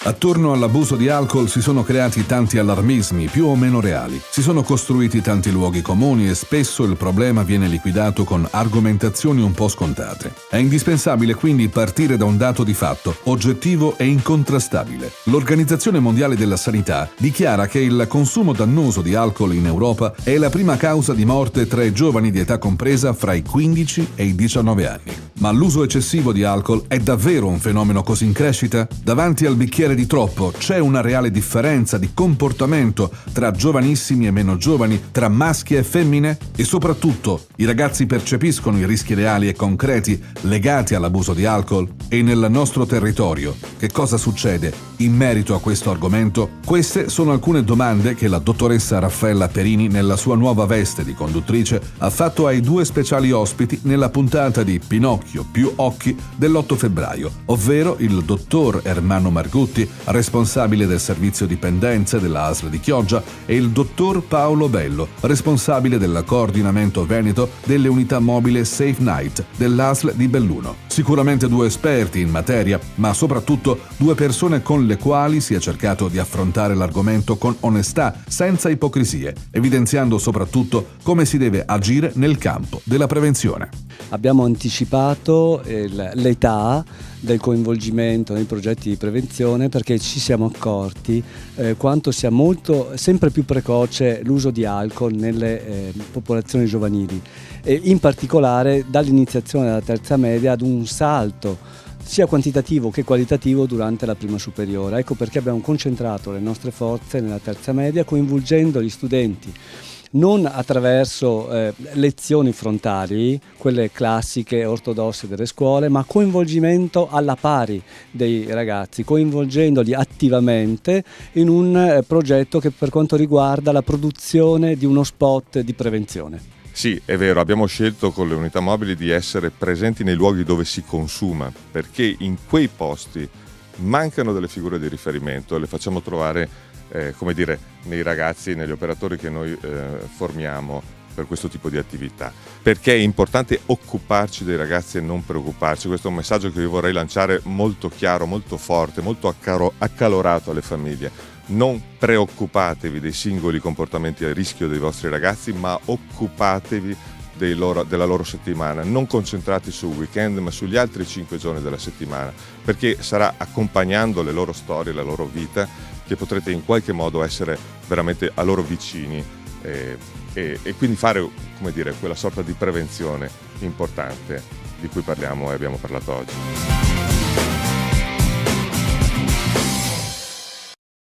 Attorno all'abuso di alcol si sono creati tanti allarmismi più o meno reali. Si sono costruiti tanti luoghi comuni e spesso il problema viene liquidato con argomentazioni un po' scontate. È indispensabile quindi partire da un dato di fatto, oggettivo e incontrastabile. L'Organizzazione Mondiale della Sanità dichiara che il consumo dannoso di alcol in Europa è la prima causa di morte tra i giovani di età compresa fra i 15 e i 19 anni. Ma l'uso eccessivo di alcol è davvero un fenomeno così in crescita? Davanti al bicchiere di troppo c'è una reale differenza di comportamento tra giovanissimi e meno giovani, tra maschi e femmine? E soprattutto, i ragazzi percepiscono i rischi reali e concreti legati all'abuso di alcol? E nel nostro territorio, che cosa succede in merito a questo argomento? Queste sono alcune domande che la dottoressa Raffaella Perini, nella sua nuova veste di conduttrice, ha fatto ai due speciali ospiti nella puntata di Pinocchio più occhi dell'8 febbraio, ovvero il dottor Ermanno Margutti, responsabile del servizio dipendenze della ASL di Chioggia, e il dottor Paolo Bello, responsabile del coordinamento veneto delle unità mobile Safe Night dell'ASL di Belluno. Sicuramente due esperti in materia, ma soprattutto due persone con le quali si è cercato di affrontare l'argomento con onestà, senza ipocrisie, evidenziando soprattutto come si deve agire nel campo della prevenzione. Abbiamo anticipato l'età del coinvolgimento nei progetti di prevenzione perché ci siamo accorti quanto sia sempre più precoce l'uso di alcol nelle popolazioni giovanili e in particolare dall'iniziazione della terza media ad un salto sia quantitativo che qualitativo durante la prima superiore. Ecco perché abbiamo concentrato le nostre forze nella terza media coinvolgendo gli studenti non attraverso lezioni frontali, quelle classiche ortodosse delle scuole, ma coinvolgimento alla pari dei ragazzi, coinvolgendoli attivamente in un progetto che per quanto riguarda la produzione di uno spot di prevenzione. Sì, è vero, abbiamo scelto con le unità mobili di essere presenti nei luoghi dove si consuma, perché in quei posti mancano delle figure di riferimento e le facciamo trovare nei ragazzi, negli operatori che noi formiamo per questo tipo di attività. Perché è importante occuparci dei ragazzi e non preoccuparci. Questo è un messaggio che io vorrei lanciare molto chiaro, molto forte, molto accalorato alle famiglie. Non preoccupatevi dei singoli comportamenti a rischio dei vostri ragazzi, ma occupatevi della loro settimana. Non concentrati sul weekend, ma sugli altri 5 giorni della settimana, perché sarà accompagnando le loro storie, la loro vita, che potrete in qualche modo essere veramente a loro vicini e quindi fare, quella sorta di prevenzione importante di cui parliamo e abbiamo parlato oggi.